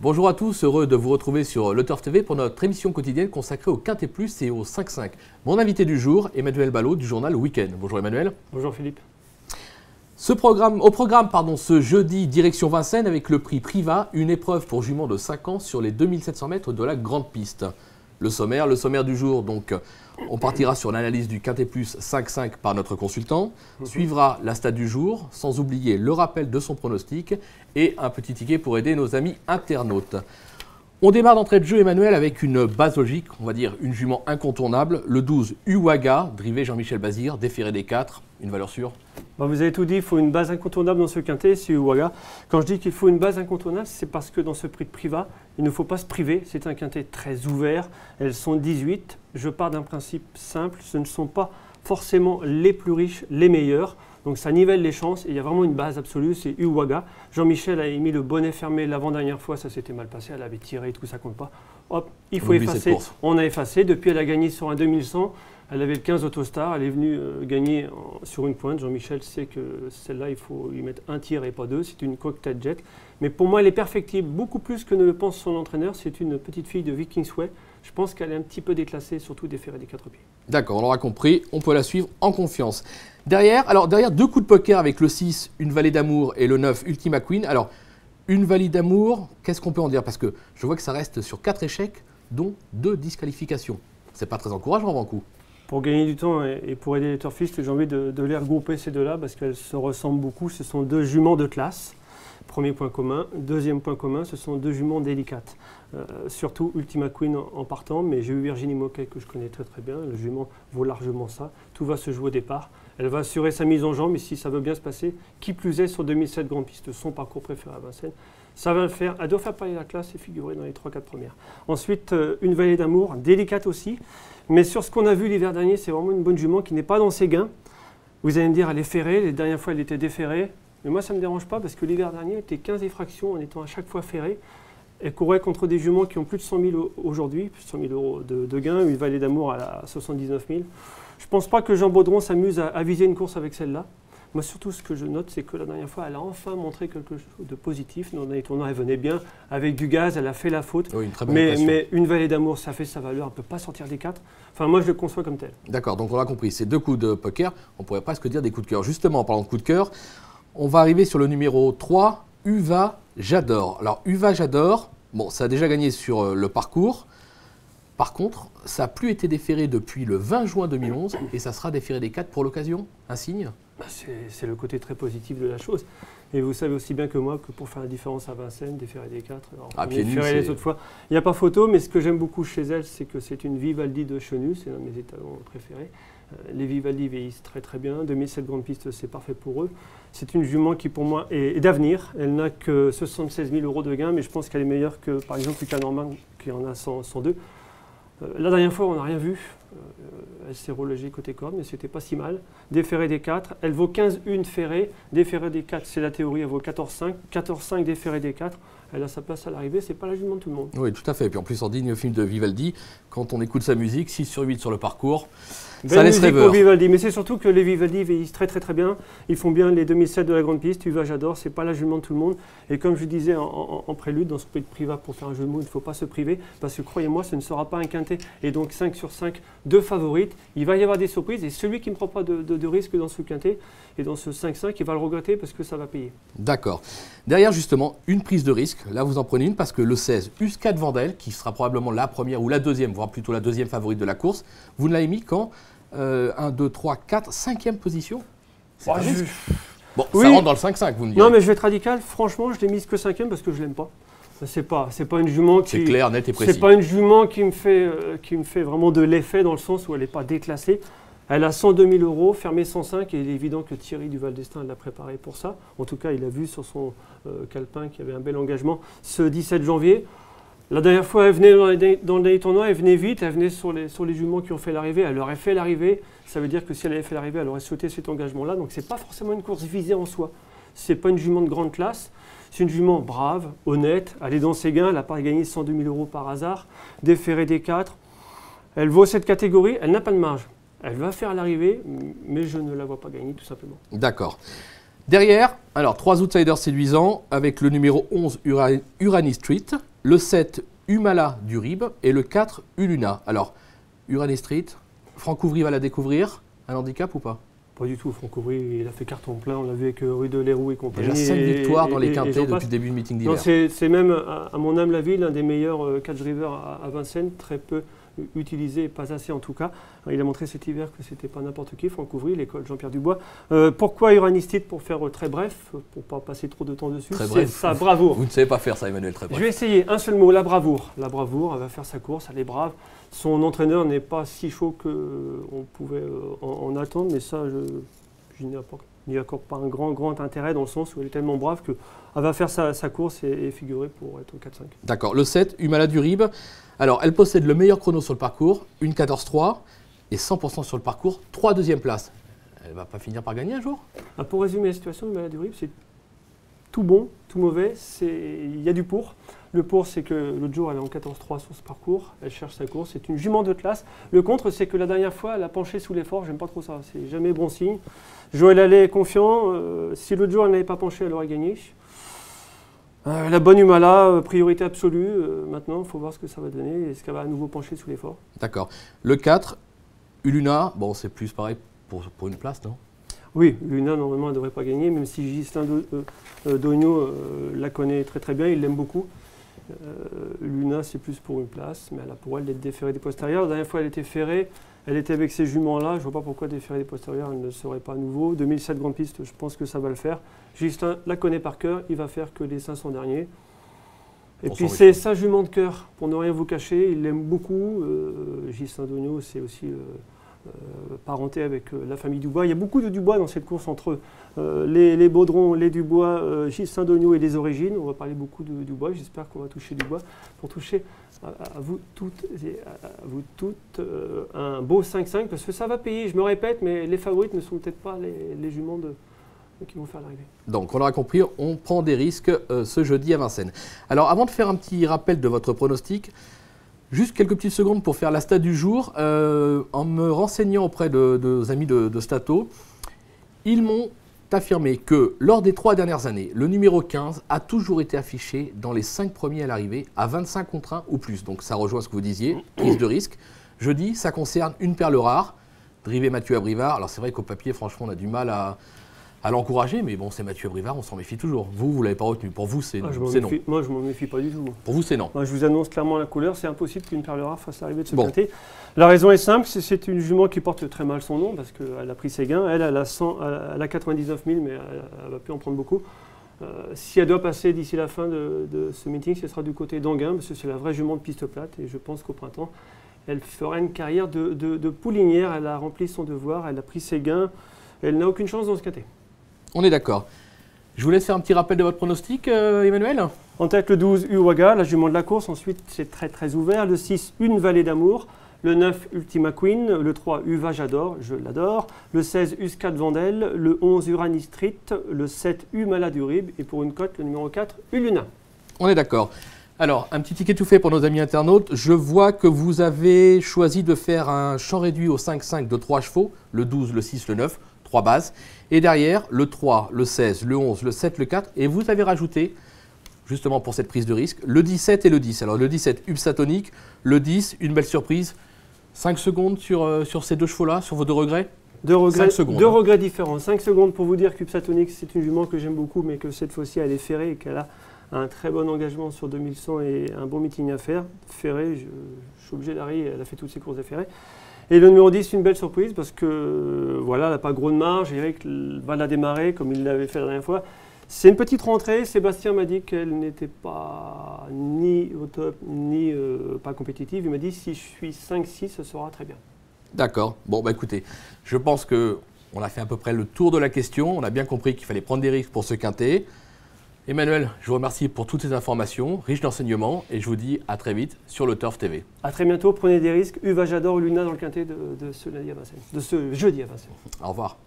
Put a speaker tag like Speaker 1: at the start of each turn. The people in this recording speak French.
Speaker 1: Bonjour à tous, heureux de vous retrouver sur Le Turf TV pour notre émission quotidienne consacrée au Quintet Plus et au 5-5. Mon invité du jour, Emmanuel Ballot du journal Week-end. Bonjour Emmanuel.
Speaker 2: Bonjour Philippe.
Speaker 1: Au programme, ce jeudi, direction Vincennes avec le prix Priva, une épreuve pour juments de 5 ans sur les 2700 mètres de la grande piste. Le sommaire du jour, donc, on partira sur l'analyse du Quintet Plus 5-5 par notre consultant, suivra la stat du jour, sans oublier le rappel de son pronostic et un petit ticket pour aider nos amis internautes. On démarre d'entrée de jeu, Emmanuel, avec une base logique, on va dire une jument incontournable, le 12 Uwaga, drivé Jean-Michel Bazir, déféré des 4, une valeur sûre.
Speaker 2: Vous avez tout dit, il faut une base incontournable dans ce quintet, c'est Uwaga. Quand je dis qu'il faut une base incontournable, c'est parce que dans ce prix de Priva, il ne faut pas se priver. C'est un quintet très ouvert, elles sont 18. Je pars d'un principe simple, ce ne sont pas forcément les plus riches, les meilleurs. Donc ça nivelle les chances et il y a vraiment une base absolue, c'est Uwaga. Jean-Michel a mis le bonnet fermé l'avant-dernière fois, ça s'était mal passé, elle avait tiré et tout, ça compte pas. Hop, il faut effacer. On a effacé, depuis elle a gagné sur un 2100. Elle avait le 15 Autostar, elle est venue gagner sur une pointe. Jean-Michel sait que celle-là, il faut lui mettre un tir et pas deux. C'est une cocktail jet. Mais pour moi, elle est perfectible, beaucoup plus que ne le pense son entraîneur. C'est une petite fille de Vikingsway. Je pense qu'elle est un petit peu déclassée, surtout déférée des 4 pieds.
Speaker 1: D'accord, on l'aura compris. On peut la suivre en confiance. Derrière deux coups de poker avec le 6, une vallée d'amour et le 9, Ultima Queen. Alors, une vallée d'amour, qu'est-ce qu'on peut en dire? Parce que je vois que ça reste sur 4 échecs, dont 2 disqualifications. C'est pas très encourageant, Vancouver.
Speaker 2: Pour gagner du temps et pour aider les turfistes, j'ai envie de les regrouper ces deux-là parce qu'elles se ressemblent beaucoup. Ce sont deux juments de classe. Premier point commun. Deuxième point commun, ce sont deux juments délicates. Surtout Ultima Queen en partant, mais j'ai eu Virginie Moquet que je connais très très bien. Le jument vaut largement ça. Tout va se jouer au départ. Elle va assurer sa mise en jambe et si ça veut bien se passer, qui plus est sur 2007 Grande Piste, son parcours préféré à Vincennes. Ça va le faire. Elle doit faire parler la classe et figurer dans les 3-4 premières. Ensuite, une vallée d'amour, délicate aussi. Mais sur ce qu'on a vu l'hiver dernier, c'est vraiment une bonne jument qui n'est pas dans ses gains. Vous allez me dire, elle est ferrée. Les dernières fois, elle était déferrée. Mais moi, ça ne me dérange pas parce que l'hiver dernier, elle était 15 effractions en étant à chaque fois ferrée. Elle courait contre des juments qui ont plus de 100 000 aujourd'hui, plus de 100 000 euros de gains. Une vallée d'amour à 79 000. Je ne pense pas que Jean Baudron s'amuse à viser une course avec celle-là. Moi, surtout, ce que je note, c'est que la dernière fois, elle a enfin montré quelque chose de positif. Dans les tournois, elle venait bien. Avec du gaz, elle a fait la faute.
Speaker 1: Oui, une très bonne impression.
Speaker 2: Mais une vallée d'amour, ça fait sa valeur. Elle ne peut pas sortir des 4. Enfin, moi, je le conçois comme tel. D'accord,
Speaker 1: donc on l'a compris. C'est 2 coups de poker. On pourrait presque dire des coups de cœur. Justement, en parlant de coups de cœur, on va arriver sur le numéro 3, Uva J'adore. Alors, Uva J'adore, bon, ça a déjà gagné sur le parcours. Par contre, ça n'a plus été déféré depuis le 20 juin 2011 et ça sera déféré des 4 pour l'occasion. Un signe?
Speaker 2: C'est le côté très positif de la chose. Et vous savez aussi bien que moi que pour faire la différence à Vincennes, déférer des 4, alors déférer les autres fois. Il n'y a pas photo, mais ce que j'aime beaucoup chez elle, c'est que c'est une Vivaldi de Chenu, c'est l'un de mes étalons préférés. Les Vivaldi vieillissent très très bien. 2007 Grande Piste, c'est parfait pour eux. C'est une jument qui pour moi est d'avenir. Elle n'a que 76 000 euros de gains, mais je pense qu'elle est meilleure que par exemple Lucas Norman qui en a 102. La dernière fois, on n'a rien vu. Elle s'est relogée côté corde, mais c'était pas si mal. Déférée des 4. Elle vaut 15-1 ferrée. Déférée des 4, c'est la théorie. Elle vaut 14-5. 14-5 déférée des 4. Elle a sa place à l'arrivée. C'est pas la jument de tout le monde.
Speaker 1: Oui, tout à fait. Et puis en plus, en digne film de Vivaldi, quand on écoute sa musique, 6 sur 8 sur le parcours, ça laisse rêveur.
Speaker 2: Pour Vivaldi. Mais c'est surtout que les Vivaldi vieillissent très très très bien. Ils font bien les 2007 de la grande piste. Uva J'adore, c'est pas la jument de tout le monde. Et comme je disais en prélude, dans ce prix de Priva, pour faire un jeu de mots, il ne faut pas se priver. Parce que croyez-moi, ce ne sera pas un quintet. Et donc 5 sur 5, 2 favorites. Il va y avoir des surprises. Et celui qui ne prend pas de risque dans ce quintet et dans ce 5-5, il va le regretter parce que ça va payer.
Speaker 1: D'accord. Derrière, justement, une prise de risque. Là, vous en prenez une parce que le 16, US4 Vandel, qui sera probablement la première ou la deuxième, voire plutôt la deuxième favorite de la course, vous ne l'avez mis qu'en 1, 2, 3, 4, 5e position. Bon, oui. Ça rentre dans le 5-5, vous me direz.
Speaker 2: Non, mais je vais être radical. Franchement, je l'ai mise que 5e parce que je ne l'aime pas. C'est pas une jument qui...
Speaker 1: C'est clair, net et précis.
Speaker 2: C'est pas une jument qui me fait vraiment de l'effet dans le sens où elle n'est pas déclassée. Elle a 102 000 euros, fermé 105, et il est évident que Thierry Duval d'Estaing l'a préparé pour ça. En tout cas, il a vu sur son calepin qu'il y avait un bel engagement ce 17 janvier. La dernière fois, elle venait dans le dernier tournoi, elle venait vite, elle venait sur les juments qui ont fait l'arrivée. Elle aurait fait l'arrivée, ça veut dire que si elle avait fait l'arrivée, elle aurait sauté cet engagement-là. Donc ce n'est pas forcément une course visée en soi. Ce n'est pas une jument de grande classe. C'est une jument brave, honnête, elle est dans ses gains, elle n'a pas gagné 102 000 euros par hasard, déférée des 4. Elle vaut cette catégorie, elle n'a pas de marge. Elle va faire l'arrivée, mais je ne la vois pas gagner tout simplement.
Speaker 1: D'accord. Derrière, alors 3 outsiders séduisants avec le numéro 11 Urani Street, le 7 Humala du Rib et le 4 Uluna. Alors, Uranus Street, Franck Ouvry va la découvrir. Un handicap ou pas?
Speaker 2: Pas du tout, Franck Ouvry, il a fait carton plein, on l'a vu avec Rue de Leroux et compagnie.
Speaker 1: Déjà 5 victoires dans les quintés depuis le début du meeting d'hiver.
Speaker 2: C'est même, à mon humble avis, l'un des meilleurs catch drivers à Vincennes, très peu utilisé, pas assez en tout cas. Il a montré cet hiver que c'était pas n'importe qui, Franck Ouvry, l'école Jean-Pierre Dubois. Pourquoi Uranus Street? Pour faire très bref, pour pas passer trop de temps dessus, c'est sa bravoure.
Speaker 1: Vous ne savez pas faire ça, Emmanuel, très bref.
Speaker 2: Je vais essayer, un seul mot, la bravoure. La bravoure, elle va faire sa course, elle est brave. Son entraîneur n'est pas si chaud qu'on pouvait en attendre, mais ça, je n'y accorde pas un grand intérêt dans le sens où elle est tellement brave qu'elle va faire sa course et figurer pour être au 4-5.
Speaker 1: D'accord. Le 7, Humala du Rib. Alors, elle possède le meilleur chrono sur le parcours, une 14-3 et 100% sur le parcours, 3 deuxième places. Elle ne va pas finir par gagner un jour?
Speaker 2: Pour résumer la situation, Humala du Rib, c'est tout bon, tout mauvais. Il y a du pour. Le pour, c'est que l'autre jour, elle est en 14-3 sur ce parcours. Elle cherche sa course. C'est une jument de classe. Le contre, c'est que la dernière fois, elle a penché sous l'effort. J'aime pas trop ça. C'est jamais bon signe. Joël Allais est confiant. Si l'autre jour, elle n'avait pas penché, elle aurait gagné. La bonne Humala, priorité absolue. Maintenant, il faut voir ce que ça va donner. Est-ce qu'elle va à nouveau pencher sous l'effort?
Speaker 1: D'accord. Le 4, Uluna. Bon, c'est plus pareil pour une place, non?
Speaker 2: Oui, Luna, normalement, elle ne devrait pas gagner, même si Gislain Dogno la connaît très bien, il l'aime beaucoup. Luna, c'est plus pour une place, mais elle a pour elle d'être déférée des postérieurs. La dernière fois, elle était ferrée, elle était avec ces juments-là. Je ne vois pas pourquoi déférée des postérieurs, elle ne serait pas à nouveau. 2007 Grande Piste, je pense que ça va le faire. Gislain la connaît par cœur, il va faire que les 500 derniers. Et puis c'est sa jument de cœur, pour ne rien vous cacher, il l'aime beaucoup. Gislain Dogno, c'est aussi parenté avec la famille Dubois. Il y a beaucoup de Dubois dans cette course entre les Baudrons, les Dubois, Gislain Dogno et les origines. On va parler beaucoup de Dubois. J'espère qu'on va toucher Dubois pour toucher à vous toutes un beau 5-5 parce que ça va payer. Je me répète, mais les favorites ne sont peut-être pas les juments qui vont faire l'arrivée.
Speaker 1: Donc, on l'aura compris, on prend des risques ce jeudi à Vincennes. Alors, avant de faire un petit rappel de votre pronostic, juste quelques petites secondes pour faire la stat du jour. En me renseignant auprès de nos amis de Stato, ils m'ont affirmé que lors des 3 dernières années, le numéro 15 a toujours été affiché dans les 5 premiers à l'arrivée à 25 contre 1 ou plus. Donc ça rejoint ce que vous disiez, prise de risque. Jeudi, ça concerne une perle rare, drivé Mathieu Abrivard. Alors c'est vrai qu'au papier, franchement, on a du mal à l'encourager, mais bon, c'est Mathieu Abrivard, on s'en méfie toujours. Vous ne l'avez pas retenu. Pour vous, c'est non.
Speaker 2: Moi, je ne m'en méfie pas du tout.
Speaker 1: Pour vous, c'est non.
Speaker 2: Moi, je vous annonce clairement la couleur. C'est impossible qu'une perle rare fasse l'arrivée de ce quintet. La raison est simple, c'est une jument qui porte très mal son nom parce qu'elle a pris ses gains. Elle a 99 000, mais elle va plus en prendre beaucoup. Si elle doit passer d'ici la fin de ce meeting, ce sera du côté d'Anguin, parce que c'est la vraie jument de piste plate. Et je pense qu'au printemps, elle fera une carrière de poulinière. Elle a rempli son devoir, elle a pris ses gains. Elle n'a aucune chance dans ce quintet.
Speaker 1: On est d'accord. Je vous laisse faire un petit rappel de votre pronostic, Emmanuel.
Speaker 2: En tête, le 12, Uwaga, la jument de la course. Ensuite, c'est très ouvert. Le 6, Une Vallée d'Amour. Le 9, Ultima Queen. Le 3, Uva J'adore, je l'adore. Le 16, Uscat Vandel. Le 11, Uranus Street. Le 7, Humala du Rib. Et pour une cote, le numéro 4, Uluna.
Speaker 1: On est d'accord. Alors, un petit ticket tout fait pour nos amis internautes. Je vois que vous avez choisi de faire un champ réduit au 5-5 de 3 chevaux. Le 12, le 6, le 9. 3 bases. Et derrière, le 3, le 16, le 11, le 7, le 4. Et vous avez rajouté, justement pour cette prise de risque, le 17 et le 10. Alors le 17, Upsatonic. Le 10, une belle surprise. 5 secondes sur ces deux chevaux-là, sur vos 2 regrets?
Speaker 2: 2 regrets,
Speaker 1: 5 secondes,
Speaker 2: 2 regrets différents. 5 secondes pour vous dire qu'Upsatonic, c'est une jument que j'aime beaucoup, mais que cette fois-ci, elle est ferrée et qu'elle a un très bon engagement sur 2100 et un bon meeting à faire. Ferrée, je suis obligé d'arriver, elle a fait toutes ses courses à ferrée. Et le numéro 10, une belle surprise parce que voilà, elle n'a pas gros de marge. Eric va la démarrer comme il l'avait fait la dernière fois. C'est une petite rentrée. Sébastien m'a dit qu'elle n'était pas ni au top ni pas compétitive. Il m'a dit si je suis 5-6, ce sera très bien.
Speaker 1: D'accord. Bon, bah écoutez, je pense qu'on a fait à peu près le tour de la question. On a bien compris qu'il fallait prendre des risques pour ce quintet. Emmanuel, je vous remercie pour toutes ces informations, riches d'enseignements, et je vous dis à très vite sur le Turf TV.
Speaker 2: À très bientôt, prenez des risques. Uva J'adore, Luna dans le quintet de ce jeudi à Vincennes.
Speaker 1: Au revoir.